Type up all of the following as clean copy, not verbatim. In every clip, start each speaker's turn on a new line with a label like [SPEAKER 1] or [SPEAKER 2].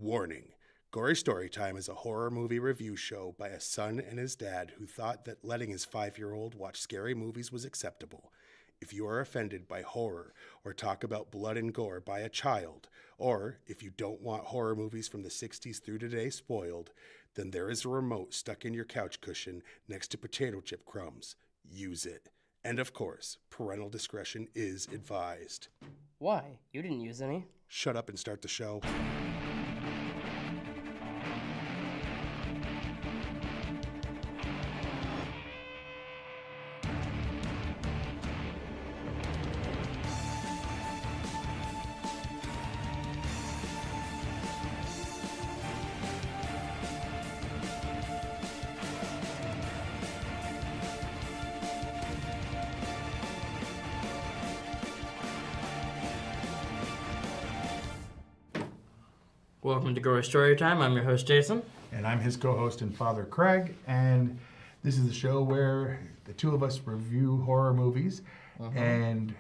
[SPEAKER 1] Warning. Gory Storytime is a horror movie review show by a son and his dad who thought that letting his 5-year-old watch scary movies was acceptable. If you are offended by horror or talk about blood and gore by a child, or if you don't want horror movies from the 60s through today spoiled, then there is a remote stuck in your couch cushion next to potato chip crumbs. Use it. And of course, parental discretion is advised.
[SPEAKER 2] Why? You didn't use any.
[SPEAKER 1] Shut up and start the show.
[SPEAKER 2] Welcome to Gory Storytime. I'm your host, Jason.
[SPEAKER 3] And I'm his co-host and father, Craig. And this is the show where the two of us review horror movies. And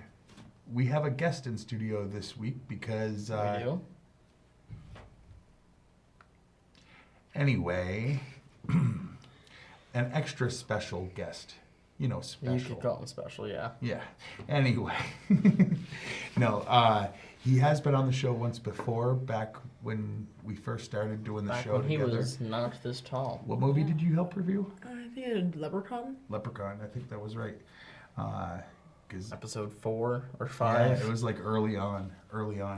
[SPEAKER 3] we have a guest in studio this week because...
[SPEAKER 2] We do?
[SPEAKER 3] Anyway, an extra special guest. You know, special.
[SPEAKER 2] You could call him special, yeah.
[SPEAKER 3] Yeah. Anyway. No, he has been on the show once before, back when we first started doing the show
[SPEAKER 2] when
[SPEAKER 3] together.
[SPEAKER 2] He was not this tall.
[SPEAKER 3] What movie did you help review?
[SPEAKER 4] I think I did Leprechaun.
[SPEAKER 3] Leprechaun, I think that was right. 'Cause
[SPEAKER 2] Episode 4 or 5.
[SPEAKER 3] yeah, it was like early on.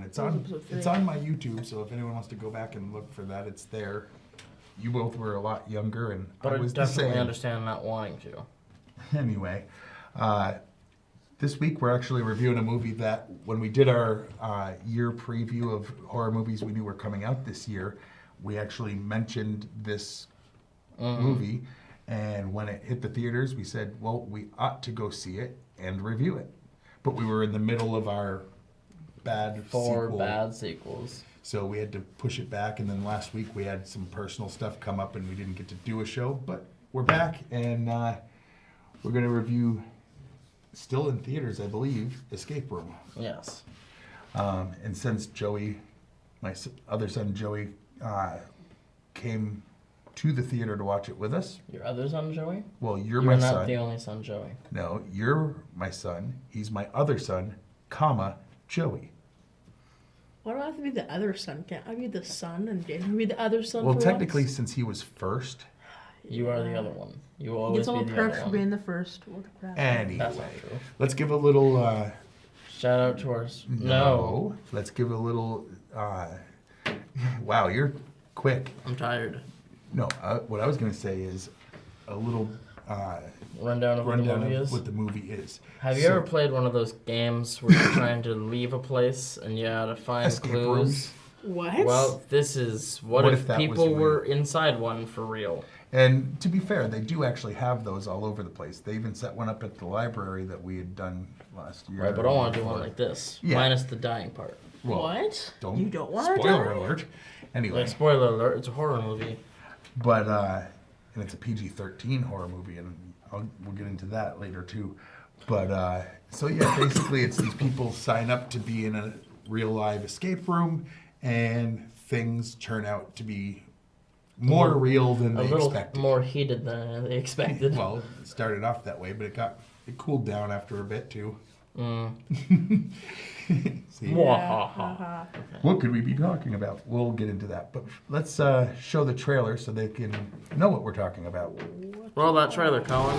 [SPEAKER 3] It's on my YouTube, so if anyone wants to go back and look for that, it's there. You both were a lot younger, and
[SPEAKER 2] But
[SPEAKER 3] I was
[SPEAKER 2] I
[SPEAKER 3] the
[SPEAKER 2] definitely
[SPEAKER 3] same.
[SPEAKER 2] understand not wanting to.
[SPEAKER 3] Anyway, this week we're actually reviewing a movie that when we did our year preview of horror movies we knew were coming out this year, we actually mentioned this movie, and when it hit the theaters, we said, well, we ought to go see it and review it. But we were in the middle of our bad
[SPEAKER 2] 4
[SPEAKER 3] sequel,
[SPEAKER 2] bad sequels.
[SPEAKER 3] so we had to push it back, and then last week we had some personal stuff come up and we didn't get to do a show, but we're back, and we're going to review, still in theaters, I believe, Escape Room.
[SPEAKER 2] Yes.
[SPEAKER 3] And since Joey, my other son Joey, came to the theater to watch it with us.
[SPEAKER 2] Your other son, Joey?
[SPEAKER 3] Well,
[SPEAKER 2] You're
[SPEAKER 3] you're my
[SPEAKER 2] not
[SPEAKER 3] son.
[SPEAKER 2] the only son, Joey.
[SPEAKER 3] No, you're my son. He's my other son, comma, Joey.
[SPEAKER 4] Why do I have to be the other son? Can't I be the son and Jason be the other son?
[SPEAKER 3] Well,
[SPEAKER 4] for
[SPEAKER 3] technically,
[SPEAKER 4] once?
[SPEAKER 3] since he was first.
[SPEAKER 2] You are the other one. You will
[SPEAKER 4] He
[SPEAKER 2] always
[SPEAKER 4] gets all
[SPEAKER 2] be
[SPEAKER 4] the
[SPEAKER 2] the
[SPEAKER 4] perks
[SPEAKER 2] other
[SPEAKER 4] for
[SPEAKER 2] one.
[SPEAKER 4] being the first. What the crap?
[SPEAKER 3] Anyway,
[SPEAKER 2] That's not true.
[SPEAKER 3] let's give a little...
[SPEAKER 2] Shout out to our...
[SPEAKER 3] No. Let's give a little... wow, you're quick.
[SPEAKER 2] I'm tired.
[SPEAKER 3] No, what I was going to say is a little
[SPEAKER 2] Rundown of what the movie is?
[SPEAKER 3] what the movie is.
[SPEAKER 2] Have you ever played one of those games where you're trying to leave a place and you gotta find
[SPEAKER 3] Escape
[SPEAKER 2] clues?
[SPEAKER 3] rooms?
[SPEAKER 4] What?
[SPEAKER 2] Well, this is what if
[SPEAKER 3] that was
[SPEAKER 2] people
[SPEAKER 3] real?
[SPEAKER 2] were inside one for real?
[SPEAKER 3] And to be fair, they do actually have those all over the place. They even set one up at the library that we had done last year.
[SPEAKER 2] Right, but I want to do one like this,
[SPEAKER 3] Yeah.
[SPEAKER 2] minus the dying part.
[SPEAKER 3] Well,
[SPEAKER 4] What?
[SPEAKER 3] Don't,
[SPEAKER 4] You don't want to
[SPEAKER 3] spoiler
[SPEAKER 4] die?
[SPEAKER 3] alert. Anyway,
[SPEAKER 2] Like, spoiler alert, it's a horror movie.
[SPEAKER 3] but and it's a PG-13 horror movie, and we'll get into that later too. But so yeah, basically it's these people sign up to be in a real live escape room, and things turn out to be more real than
[SPEAKER 2] A
[SPEAKER 3] they
[SPEAKER 2] little
[SPEAKER 3] expected.
[SPEAKER 2] more heated than they expected.
[SPEAKER 3] Well, it started off that way, but it cooled down after a bit too. See,
[SPEAKER 2] Mwahaha.
[SPEAKER 3] what could we be talking about? We'll get into that, but let's show the trailer so they can know what we're talking about.
[SPEAKER 2] Roll that trailer, Colin.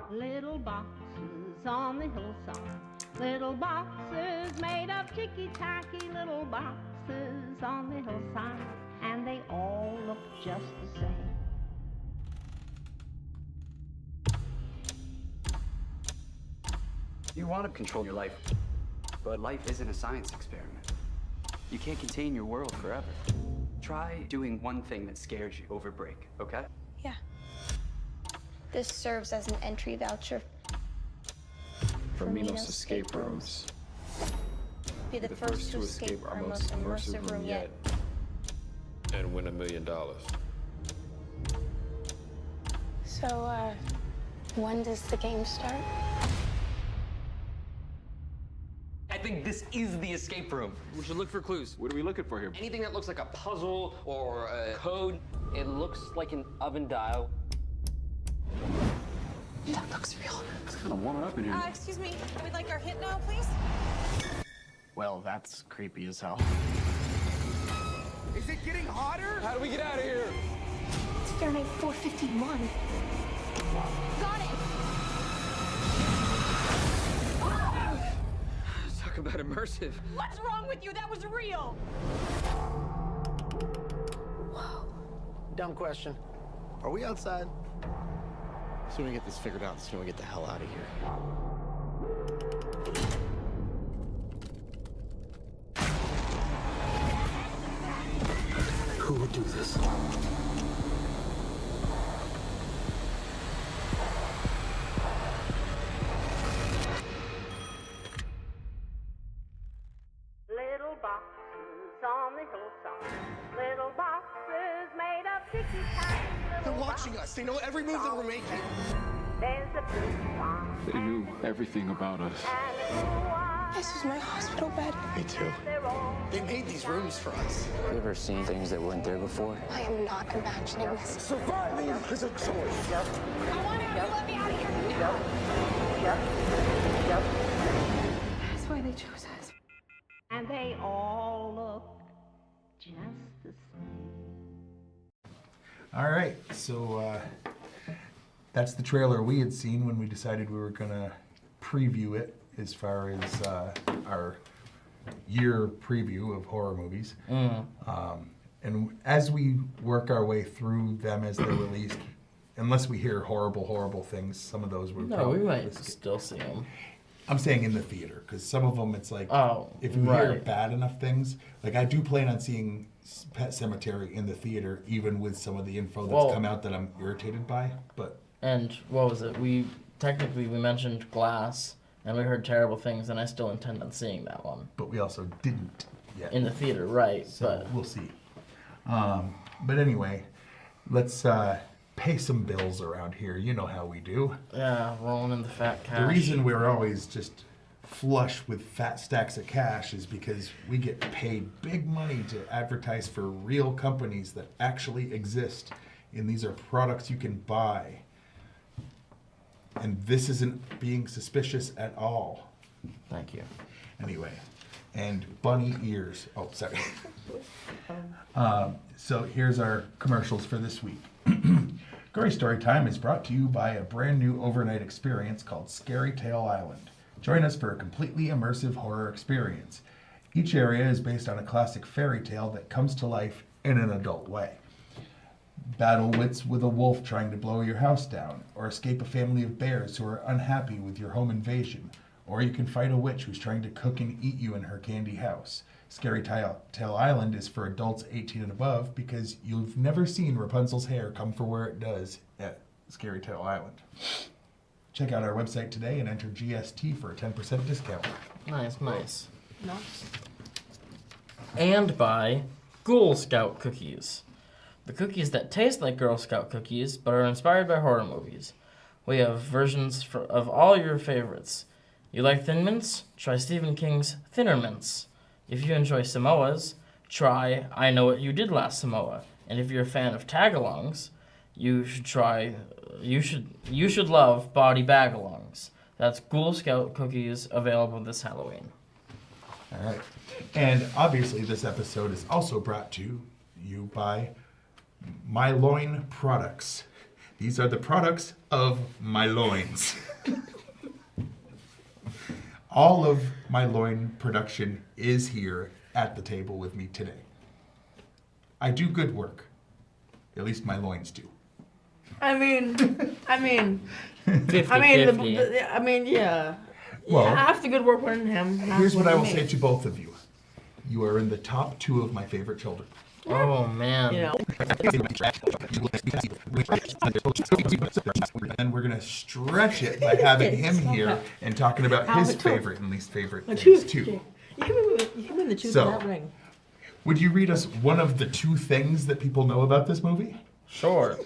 [SPEAKER 5] Little boxes on the hillside, little boxes made of ticky-tacky, little boxes on the hillside, and they all look just the same.
[SPEAKER 6] You want to control your life, but life isn't a science experiment. You can't contain your world forever. Try doing one thing that scares you over break, okay?
[SPEAKER 7] Yeah. This serves as an entry voucher.
[SPEAKER 8] For Minos escape rooms.
[SPEAKER 7] Be the first to escape our most immersive room yet.
[SPEAKER 8] And win $1 million.
[SPEAKER 7] So, when does the game start?
[SPEAKER 9] think this is the escape room. We should look for clues.
[SPEAKER 8] What are we looking for here?
[SPEAKER 9] Anything that looks like a puzzle or a code. It looks like an oven dial.
[SPEAKER 7] That looks real.
[SPEAKER 8] It's kind of warming up in here.
[SPEAKER 7] Excuse me. I would like our hit now, please.
[SPEAKER 9] Well, that's creepy as hell.
[SPEAKER 10] Is it getting hotter?
[SPEAKER 8] How do we get out of here?
[SPEAKER 7] It's Fahrenheit 451. Got it.
[SPEAKER 9] Talk about immersive.
[SPEAKER 7] What's wrong with you? That was real.
[SPEAKER 10] Dumb question. Are we outside? The sooner we get this figured out, the sooner we get the hell out of here.
[SPEAKER 9] Who would do this?
[SPEAKER 5] Little boxes on the hillside. Little boxes made of ticky-tacky.
[SPEAKER 10] They're watching us. They know every move that we're making.
[SPEAKER 5] There's a blue one
[SPEAKER 8] They knew everything about us.
[SPEAKER 5] and a blue one.
[SPEAKER 7] This is my hospital bed.
[SPEAKER 10] Me too.
[SPEAKER 5] They're all
[SPEAKER 10] They made these rooms for us.
[SPEAKER 6] You ever seen things that weren't there before?
[SPEAKER 7] I am not imagining this.
[SPEAKER 10] Surviving is a choice.
[SPEAKER 7] I want to let me out of here now. That's why they chose us.
[SPEAKER 5] and they all look just the same.
[SPEAKER 3] All right, so that's the trailer we had seen when we decided we were gonna preview it as far as our year preview of horror movies. And as we work our way through them as they're released, unless we hear horrible things, some of those would
[SPEAKER 2] No, we
[SPEAKER 3] probably
[SPEAKER 2] might still see them.
[SPEAKER 3] I'm saying in the theater, because some of them it's like,
[SPEAKER 2] Oh,
[SPEAKER 3] if you hear
[SPEAKER 2] right.
[SPEAKER 3] bad enough things, like I do plan on seeing Pet Cemetery in the theater, even with some of the info that's
[SPEAKER 2] Well-
[SPEAKER 3] come out that I'm irritated by. But
[SPEAKER 2] And what was it? We mentioned Glass, and we heard terrible things, and I still intend on seeing that one
[SPEAKER 3] we also didn't yet.
[SPEAKER 2] in the theater, right?
[SPEAKER 3] So
[SPEAKER 2] But
[SPEAKER 3] we'll see. But anyway, let's pay some bills around here. You know how we do.
[SPEAKER 2] yeah, rolling in the fat cash.
[SPEAKER 3] The reason we're always just flush with fat stacks of cash is because we get paid big money to advertise for real companies that actually exist. And these are products you can buy. And this isn't being suspicious at all.
[SPEAKER 2] Thank you.
[SPEAKER 3] Anyway, and bunny ears. Oh, sorry. So here's our commercials for this week. Gory Storytime is brought to you by a brand new overnight experience called Scary Tale Island. Join us for a completely immersive horror experience. Each area is based on a classic fairy tale that comes to life in an adult way. Battle wits with a wolf trying to blow your house down, or escape a family of bears who are unhappy with your home invasion, or you can fight a witch who's trying to cook and eat you in her candy house. Scary Tale Island is for adults 18 and above because you've never seen Rapunzel's hair come for where it does at Scary Tale Island. Check out our website today and enter GST for a 10% discount.
[SPEAKER 2] Nice.
[SPEAKER 4] Nice.
[SPEAKER 2] And by Ghoul Scout cookies. The cookies that taste like Girl Scout cookies but are inspired by horror movies. We have versions of all your favorites. You like Thin Mints? Try Stephen King's Thinner Mints. If you enjoy Samoas, try I Know What You Did Last Samoa. And if you're a fan of tagalongs, you should love Body Bagalongs. That's Ghoul Scout cookies available this Halloween.
[SPEAKER 3] All right. And obviously this episode is also brought to you by My Loin Products. These are the products of My Loins. All of My Loin production is here at the table with me today. I do good work. At least my loins do.
[SPEAKER 4] I mean,
[SPEAKER 2] 50-50.
[SPEAKER 4] Yeah.
[SPEAKER 3] Well,
[SPEAKER 4] half the good work went in him.
[SPEAKER 3] Here's what I will say to both of you. You are in the top 2 of my favorite children.
[SPEAKER 2] Oh, man.
[SPEAKER 4] You know,
[SPEAKER 3] And we're going to stretch it by having him here and talking about his favorite and least favorite things too.
[SPEAKER 4] You come in the choose
[SPEAKER 3] So-
[SPEAKER 4] that ring.
[SPEAKER 3] Would you read us one of the 2 things that people know about this movie?
[SPEAKER 2] Sure.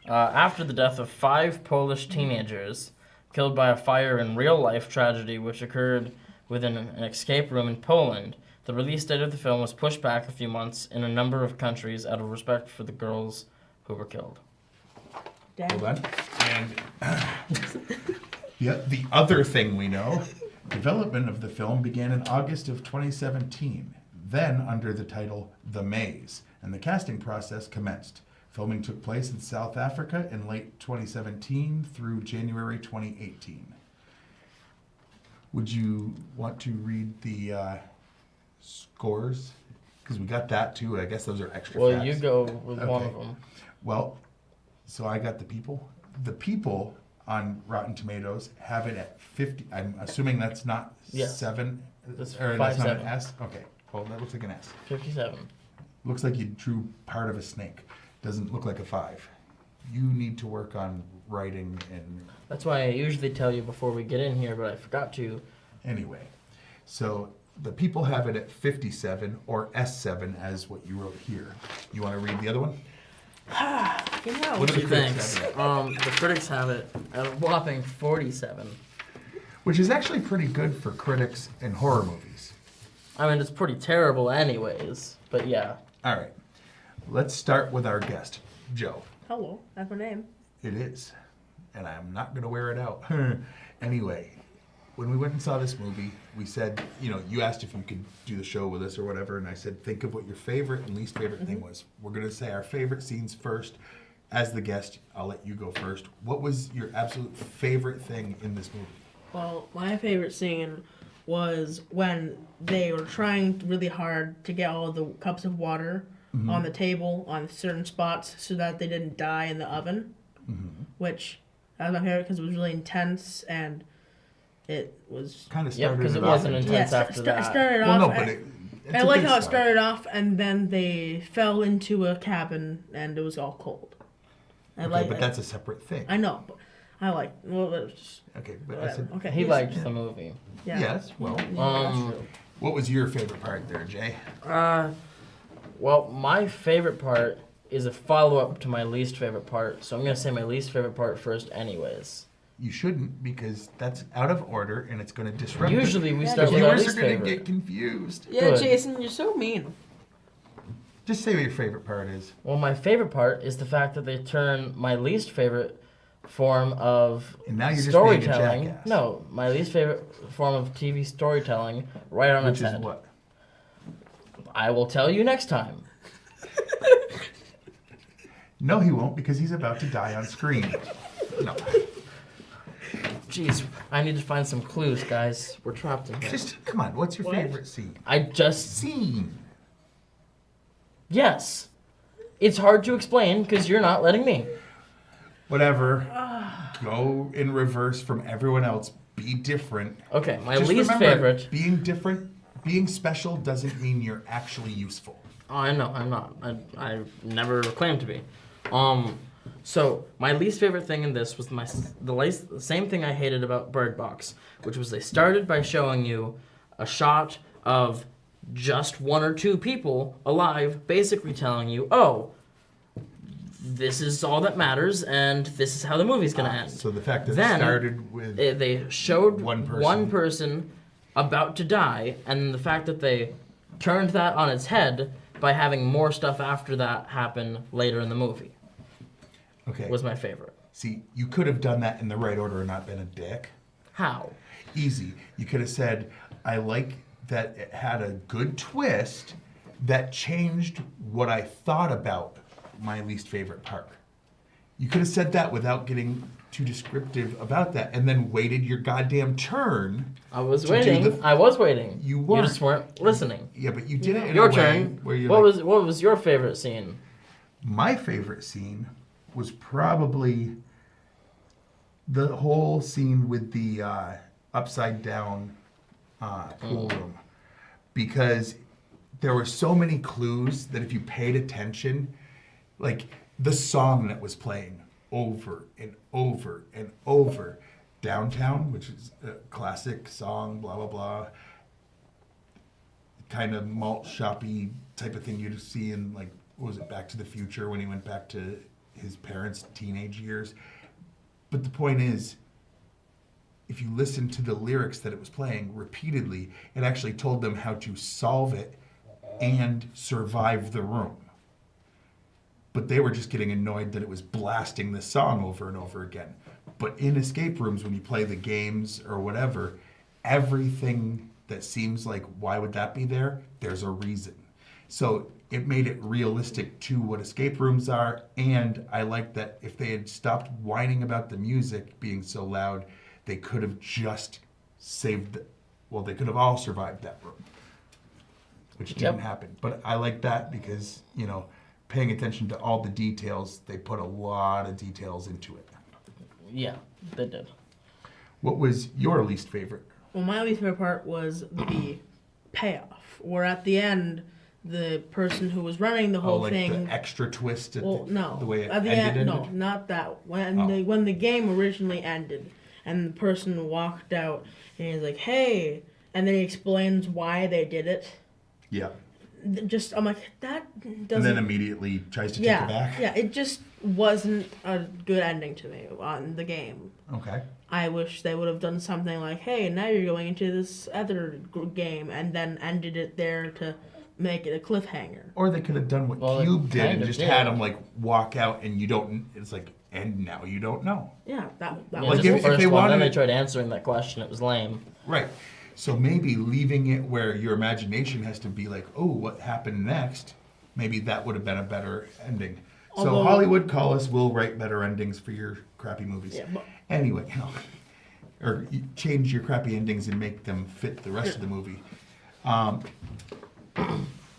[SPEAKER 2] After the death of 5 Polish teenagers killed by a fire in real-life tragedy which occurred within an escape room in Poland. The release date of the film was pushed back a few months in a number of countries out of respect for the girls who were killed.
[SPEAKER 3] Hold on. And the other thing we know, development of the film began in August of 2017, then under the title The Maze, and the casting process commenced. Filming took place in South Africa in late 2017 through January 2018. Would you want to read the scores? Because we got that too. I guess those are extra
[SPEAKER 2] Well,
[SPEAKER 3] facts.
[SPEAKER 2] you go with one
[SPEAKER 3] Okay.
[SPEAKER 2] of them.
[SPEAKER 3] Well, so I got the people. The people on Rotten Tomatoes have it at 50. I'm assuming that's not
[SPEAKER 2] Yes.
[SPEAKER 3] 7,
[SPEAKER 2] That's
[SPEAKER 3] or that's not an
[SPEAKER 2] 5-7.
[SPEAKER 3] S. Okay. Well, that looks like an S.
[SPEAKER 2] 57.
[SPEAKER 3] Looks like you drew part of a snake. Doesn't look like a 5. You need to work on writing and
[SPEAKER 2] That's why I usually tell you before we get in here, but I forgot to.
[SPEAKER 3] anyway. So the people have it at 57 or S7 as what you wrote here. You want to read the other one?
[SPEAKER 4] Yeah.
[SPEAKER 3] What do the
[SPEAKER 2] She
[SPEAKER 3] critics
[SPEAKER 2] thinks.
[SPEAKER 3] have it?
[SPEAKER 2] The critics have it at a whopping 47.
[SPEAKER 3] Which is actually pretty good for critics in horror movies.
[SPEAKER 2] I mean, it's pretty terrible anyways, but yeah.
[SPEAKER 3] All right. Let's start with our guest, Joe.
[SPEAKER 4] Hello, that's my name.
[SPEAKER 3] It is. And I'm not going to wear it out. Anyway, when we went and saw this movie, we said, you asked if you could do the show with us or whatever, and I said, think of what your favorite and least favorite thing was. We're going to say our favorite scenes first. As the guest, I'll let you go first. What was your absolute favorite thing in this movie?
[SPEAKER 4] Well, my favorite scene was when they were trying really hard to get all the cups of water on the table on certain spots so that they didn't die in the oven, which that was my favorite because it was really intense and it was...
[SPEAKER 3] Kind of
[SPEAKER 2] Yeah,
[SPEAKER 3] started
[SPEAKER 2] because it
[SPEAKER 3] it off
[SPEAKER 2] wasn't
[SPEAKER 3] in-
[SPEAKER 2] intense
[SPEAKER 4] Yeah,
[SPEAKER 2] after that.
[SPEAKER 4] it started
[SPEAKER 3] Well,
[SPEAKER 4] off...
[SPEAKER 3] no, but it's
[SPEAKER 4] I
[SPEAKER 3] a
[SPEAKER 4] like
[SPEAKER 3] good
[SPEAKER 4] how it
[SPEAKER 3] start.
[SPEAKER 4] started off and then they fell into a cabin and it was all cold.
[SPEAKER 3] Okay, but that's a separate thing.
[SPEAKER 4] I know, but I like... Well, it was just,
[SPEAKER 3] Okay, but I said,
[SPEAKER 4] okay.
[SPEAKER 2] He
[SPEAKER 4] yes,
[SPEAKER 2] liked the movie.
[SPEAKER 4] yeah.
[SPEAKER 3] yes, well,
[SPEAKER 4] That's true.
[SPEAKER 3] what was your favorite part there, Jay?
[SPEAKER 2] Well, my favorite part is a follow-up to my least favorite part, so I'm going to say my least favorite part first anyways.
[SPEAKER 3] You shouldn't, because that's out of order and it's going to disrupt.
[SPEAKER 2] Usually we
[SPEAKER 3] the
[SPEAKER 2] start with our
[SPEAKER 3] viewers
[SPEAKER 2] least
[SPEAKER 3] are going to
[SPEAKER 2] favorite.
[SPEAKER 3] get confused.
[SPEAKER 4] Yeah,
[SPEAKER 2] Good.
[SPEAKER 4] Jason, you're so mean.
[SPEAKER 3] Just say what your favorite part is.
[SPEAKER 2] Well, my favorite part is the fact that they turn my least favorite form of
[SPEAKER 3] And now you're just being a
[SPEAKER 2] storytelling.
[SPEAKER 3] jackass.
[SPEAKER 2] No, my least favorite form of TV storytelling right on
[SPEAKER 3] Which
[SPEAKER 2] its
[SPEAKER 3] is
[SPEAKER 2] head.
[SPEAKER 3] what?
[SPEAKER 2] I will tell you next time.
[SPEAKER 3] No, he won't, because he's about to die on screen. No,
[SPEAKER 2] Jeez, I need to find some clues, guys. We're trapped in here.
[SPEAKER 3] just come on. What's your favorite scene?
[SPEAKER 2] I just...
[SPEAKER 3] Scene.
[SPEAKER 2] Yes. It's hard to explain because you're not letting me.
[SPEAKER 3] Whatever. Go in reverse from everyone else. Be different.
[SPEAKER 2] Okay, my
[SPEAKER 3] Just
[SPEAKER 2] least
[SPEAKER 3] remember,
[SPEAKER 2] favorite...
[SPEAKER 3] Being different, being special doesn't mean you're actually useful.
[SPEAKER 2] Oh, I know, I'm not. I never claimed to be. So my least favorite thing in this was the same thing I hated about Bird Box, which was they started by showing you a shot of just one or two people alive, basically telling you, oh, this is all that matters, and this is how the movie's gonna end.
[SPEAKER 3] So the fact that
[SPEAKER 2] Then
[SPEAKER 3] it started with
[SPEAKER 2] they showed
[SPEAKER 3] one
[SPEAKER 2] one
[SPEAKER 3] person.
[SPEAKER 2] person about to die, and the fact that they turned that on its head by having more stuff after that happen later in the movie
[SPEAKER 3] okay.
[SPEAKER 2] was my favorite.
[SPEAKER 3] See, you could have done that in the right order and not been a dick.
[SPEAKER 2] How?
[SPEAKER 3] Easy. You could have said, I like that it had a good twist that changed what I thought about my least favorite part. You could have said that without getting too descriptive about that, and then waited your goddamn turn.
[SPEAKER 2] I was
[SPEAKER 3] to do
[SPEAKER 2] waiting.
[SPEAKER 3] the-
[SPEAKER 2] I was waiting.
[SPEAKER 3] You
[SPEAKER 2] You
[SPEAKER 3] weren't.
[SPEAKER 2] just weren't listening.
[SPEAKER 3] Yeah, but you did it in
[SPEAKER 2] Your
[SPEAKER 3] a way
[SPEAKER 2] turn.
[SPEAKER 3] where you're
[SPEAKER 2] What
[SPEAKER 3] like,
[SPEAKER 2] was your favorite scene?
[SPEAKER 3] my favorite scene was probably the whole scene with the upside down pool room, because there were so many clues that if you paid attention, like the song that was playing over and over and over, Downtown, which is a classic song, blah blah blah, kind of malt shoppy type of thing you'd see in, like, what was it, Back to the Future, when he went back to his parents' teenage years. But the point is, if you listen to the lyrics that it was playing repeatedly, it actually told them how to solve it and survive the room. But they were just getting annoyed that it was blasting the song over and over again. But in escape rooms, when you play the games or whatever, everything that seems like, why would that be there? There's a reason. So it made it realistic to what escape rooms are, and I like that if they had stopped whining about the music being so loud, they could have just saved they could have all survived that room, which didn't happen. But I like that because, paying attention to all the details, they put a lot of details into it.
[SPEAKER 2] Yeah, they did.
[SPEAKER 3] What was your least favorite?
[SPEAKER 4] Well, my least favorite part was the payoff, where at the end, the person who was running the whole thing.
[SPEAKER 3] The extra twist at
[SPEAKER 4] No.
[SPEAKER 3] the way it
[SPEAKER 4] At the
[SPEAKER 3] ended?
[SPEAKER 4] end, no, not that. When the game originally ended, and the person walked out, and he's like, "Hey," and then he explains why they did it.
[SPEAKER 3] Yeah.
[SPEAKER 4] I'm like, that doesn't.
[SPEAKER 3] And then immediately tries to take it back?
[SPEAKER 4] Yeah, it just wasn't a good ending to me on the game.
[SPEAKER 3] Okay.
[SPEAKER 4] I wish they would have done something like, "Hey, now you're going into this other game," and then ended it there to make it a cliffhanger.
[SPEAKER 3] Or they could have done what Cube did and just had him walk out, and you don't. It's like, and now you don't know.
[SPEAKER 4] Yeah, that
[SPEAKER 2] was the first one. Then they tried answering that question. It was lame.
[SPEAKER 3] Right. So maybe leaving it where your imagination has to be like, oh, what happened next? Maybe that would have been a better ending. So Hollywood, call us. We'll write better endings for your crappy movies.
[SPEAKER 4] Yeah,
[SPEAKER 3] anyway, or you change your crappy endings and make them fit the rest of the movie.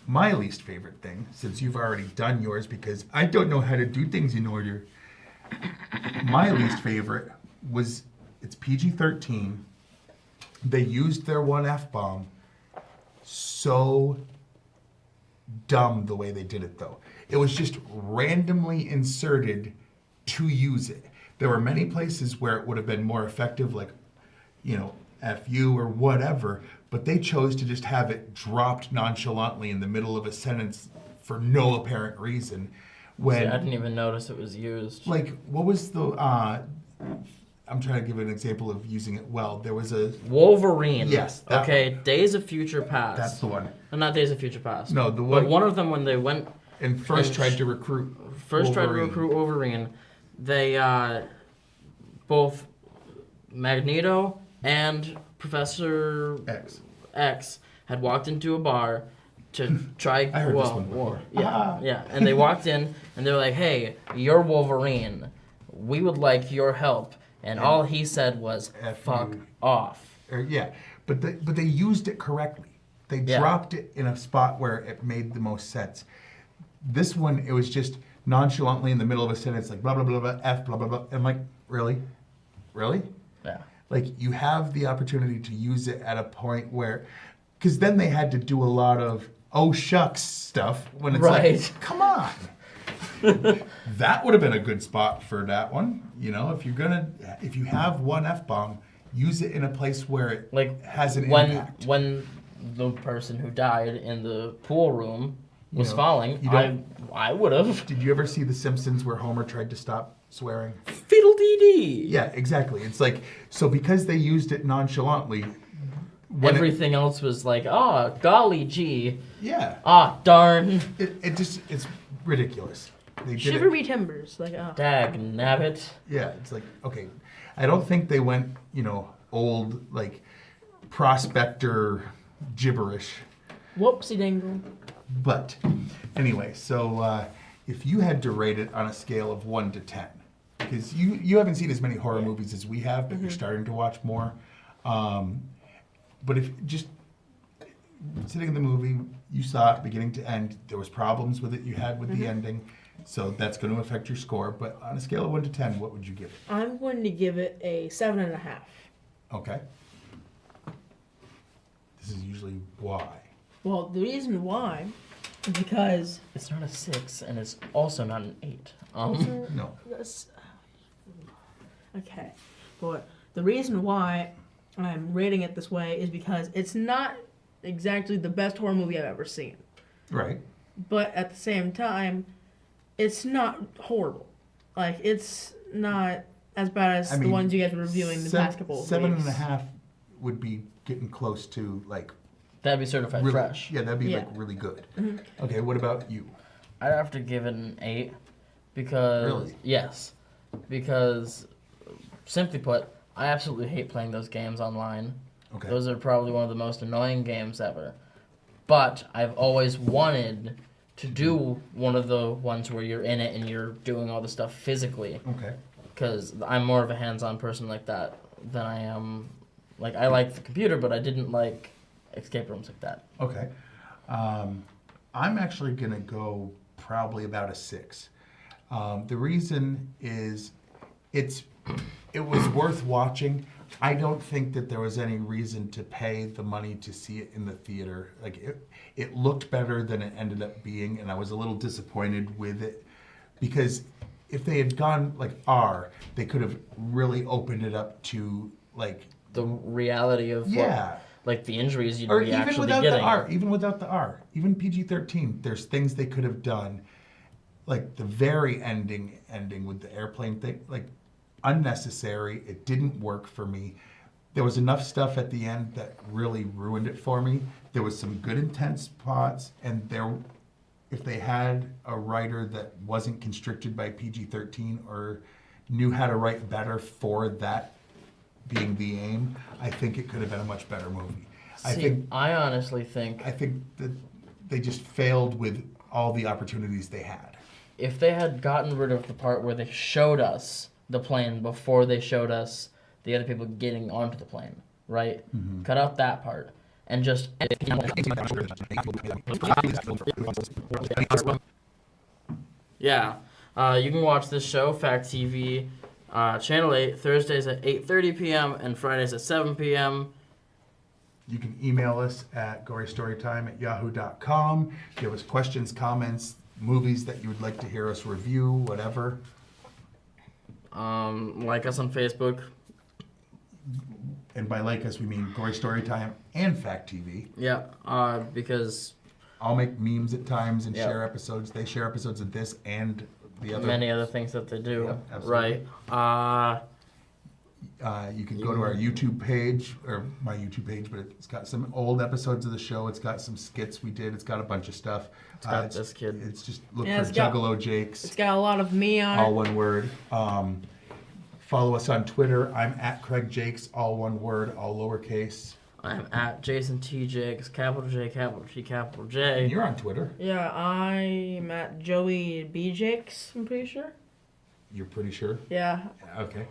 [SPEAKER 3] My least favorite thing, since you've already done yours, because I don't know how to do things in order. My least favorite was, it's PG-13. They used their one F-bomb so dumb the way they did it, though. It was just randomly inserted to use it. There were many places where it would have been more effective, like, F you or whatever, but they chose to just have it dropped nonchalantly in the middle of a sentence for no apparent reason. When
[SPEAKER 2] I didn't even notice it was used.
[SPEAKER 3] Like, what was the... I'm trying to give an example of using it well. There was a...
[SPEAKER 2] Wolverine.
[SPEAKER 3] Yes.
[SPEAKER 2] Okay, one. Days of Future Past.
[SPEAKER 3] That's the one.
[SPEAKER 2] No, not Days of Future Past.
[SPEAKER 3] No, the one...
[SPEAKER 2] But one of them, when they went...
[SPEAKER 3] And first tried to recruit
[SPEAKER 2] Wolverine. They, both Magneto and Professor X had walked into a bar to try...
[SPEAKER 3] I heard this one before.
[SPEAKER 2] Yeah. And they walked in, and they were like, "Hey, you're Wolverine. We would like your help." And all he said was, "Fuck off."
[SPEAKER 3] Yeah, but they used it correctly. They dropped it in a spot where it made the most sense. This one, it was just nonchalantly in the middle of a sentence, like blah, blah, blah, blah, F, blah, blah, blah. And I'm like, really? Really?
[SPEAKER 2] Yeah.
[SPEAKER 3] Like, you have the opportunity to use it at a point where... Because then they had to do a lot of, oh, shucks stuff when it's like, come on. That would have been a good spot for that one. If you have one F-bomb, use it in a place where it has an impact.
[SPEAKER 2] When the person who died in the pool room was falling, I would have.
[SPEAKER 3] Did you ever see The Simpsons where Homer tried to stop swearing?
[SPEAKER 2] Fiddle-dee-dee.
[SPEAKER 3] Yeah, exactly. It's like, so because they used it nonchalantly...
[SPEAKER 2] Everything else was like, golly gee.
[SPEAKER 3] Yeah.
[SPEAKER 2] Darn.
[SPEAKER 3] It's ridiculous.
[SPEAKER 4] Shiver me timbers. Like,
[SPEAKER 2] dag nabbit.
[SPEAKER 3] Yeah, it's like, okay. I don't think they went, old, prospector gibberish.
[SPEAKER 4] Whoopsie dingle.
[SPEAKER 3] But anyway, so if you had to rate it on a scale of 1 to 10, because you haven't seen as many horror movies as we have, but you're starting to watch more. But if just sitting in the movie, you saw it beginning to end, there was problems with it you had with the ending, so that's going to affect your score. But on a scale of 1 to 10, what would you give it?
[SPEAKER 4] I'm going to give it a 7.5.
[SPEAKER 3] Okay. This is usually why.
[SPEAKER 4] Well, the reason why is because...
[SPEAKER 2] It's not a 6, and it's also not an 8.
[SPEAKER 3] No.
[SPEAKER 4] Okay. But the reason why I'm rating it this way is because it's not exactly the best horror movie I've ever seen.
[SPEAKER 3] Right.
[SPEAKER 4] But at the same time, it's not horrible. It's not as bad as
[SPEAKER 3] I
[SPEAKER 4] the
[SPEAKER 3] mean,
[SPEAKER 4] ones you guys were reviewing the past couple of
[SPEAKER 3] Seven
[SPEAKER 4] weeks.
[SPEAKER 3] and a half would be getting close to like
[SPEAKER 2] That'd be certified
[SPEAKER 3] really,
[SPEAKER 2] fresh.
[SPEAKER 3] Yeah, that'd be
[SPEAKER 4] Yeah.
[SPEAKER 3] like really good. Okay, what about you?
[SPEAKER 2] I'd have to give it an 8 because
[SPEAKER 3] Really?
[SPEAKER 2] yes, because simply put, I absolutely hate playing those games online.
[SPEAKER 3] Okay.
[SPEAKER 2] Those are probably one of the most annoying games ever. But I've always wanted to do one of the ones where you're in it and you're doing all the stuff physically.
[SPEAKER 3] Okay.
[SPEAKER 2] Because I'm more of a hands-on person like that than I am. Like, I like the computer, but I didn't like escape rooms like that.
[SPEAKER 3] Okay. I'm actually going to go probably about a 6. The reason is it was worth watching. I don't think that there was any reason to pay the money to see it in the theater. Like it looked better than it ended up being, and I was a little disappointed with it because if they had gone like R, they could have really opened it up to like
[SPEAKER 2] The reality of what, like the injuries you'd
[SPEAKER 3] or
[SPEAKER 2] be
[SPEAKER 3] even
[SPEAKER 2] actually
[SPEAKER 3] without
[SPEAKER 2] getting.
[SPEAKER 3] the R, even without the R, even PG-13. There's things they could have done, like the very ending with the airplane thing, like unnecessary. It didn't work for me. There was enough stuff at the end that really ruined it for me. There was some good intense spots, and if they had a writer that wasn't constricted by PG-13 or knew how to write better for that being the aim, I think it could have been a much better movie.
[SPEAKER 2] I honestly think
[SPEAKER 3] I think that they just failed with all the opportunities they had.
[SPEAKER 2] if they had gotten rid of the part where they showed us the plane before they showed us the other people getting onto the plane, right? Cut out that part and just. Yeah, you can watch this show, Fact TV, Channel 8, Thursdays at 8:30 p.m. and Fridays at 7 p.m.
[SPEAKER 3] You can email us at gorystorytime@yahoo.com. Give us questions, comments, movies that you would like to hear us review, whatever.
[SPEAKER 2] Like us on Facebook.
[SPEAKER 3] And by like us, we mean Gory Storytime and Fact TV.
[SPEAKER 2] Yeah, because
[SPEAKER 3] I'll make memes at times and
[SPEAKER 2] Yeah.
[SPEAKER 3] share episodes. They share episodes of this and the other.
[SPEAKER 2] many other things that they do,
[SPEAKER 3] Yep, absolutely.
[SPEAKER 2] right?
[SPEAKER 3] You can go to our YouTube page, or my YouTube page, but it's got some old episodes of the show. It's got some skits we did. It's got a bunch of stuff.
[SPEAKER 2] It's got this kid.
[SPEAKER 3] It's just look
[SPEAKER 4] Yeah,
[SPEAKER 3] for
[SPEAKER 4] it's got-
[SPEAKER 3] Juggalo Jakes.
[SPEAKER 4] It's got a lot of me on
[SPEAKER 3] All
[SPEAKER 4] it.
[SPEAKER 3] one word. Follow us on Twitter. I'm at Craig Jakes, all one word, all lowercase.
[SPEAKER 2] I'm at Jason T. Jakes, capital J, capital T, capital J.
[SPEAKER 3] And you're on Twitter.
[SPEAKER 4] Yeah, I'm at Joey B. Jakes, I'm pretty sure.
[SPEAKER 3] You're pretty sure?
[SPEAKER 4] Yeah.
[SPEAKER 3] Okay.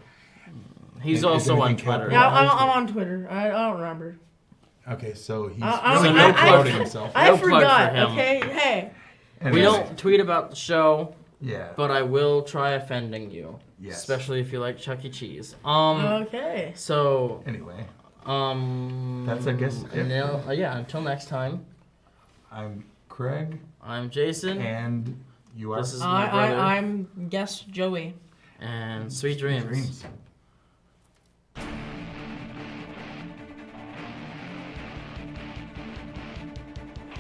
[SPEAKER 2] He's
[SPEAKER 3] Is
[SPEAKER 2] also on
[SPEAKER 3] anything
[SPEAKER 2] Twitter.
[SPEAKER 4] Yeah, I'm
[SPEAKER 3] capitalized?
[SPEAKER 4] on Twitter. I don't remember.
[SPEAKER 3] Okay, so he's
[SPEAKER 4] I-
[SPEAKER 3] really
[SPEAKER 2] So
[SPEAKER 3] not
[SPEAKER 2] no plug
[SPEAKER 3] promoting
[SPEAKER 2] for-
[SPEAKER 3] himself.
[SPEAKER 4] I
[SPEAKER 2] No plug
[SPEAKER 4] forgot,
[SPEAKER 2] for him.
[SPEAKER 4] okay? Hey.
[SPEAKER 3] And
[SPEAKER 2] We
[SPEAKER 3] anyway,
[SPEAKER 2] don't tweet about the show,
[SPEAKER 3] Yeah.
[SPEAKER 2] but I will try offending you.
[SPEAKER 3] Yes.
[SPEAKER 2] Especially if you like Chuck E. Cheese.
[SPEAKER 4] Okay.
[SPEAKER 2] So,
[SPEAKER 3] Anyway,
[SPEAKER 2] that's
[SPEAKER 3] I guess, it.
[SPEAKER 2] until next time,
[SPEAKER 3] I'm Craig,
[SPEAKER 2] I'm Jason,
[SPEAKER 3] and you are.
[SPEAKER 2] This is my brother.
[SPEAKER 4] I'm guest Joey.
[SPEAKER 2] and sweet dreams.
[SPEAKER 3] Dreams.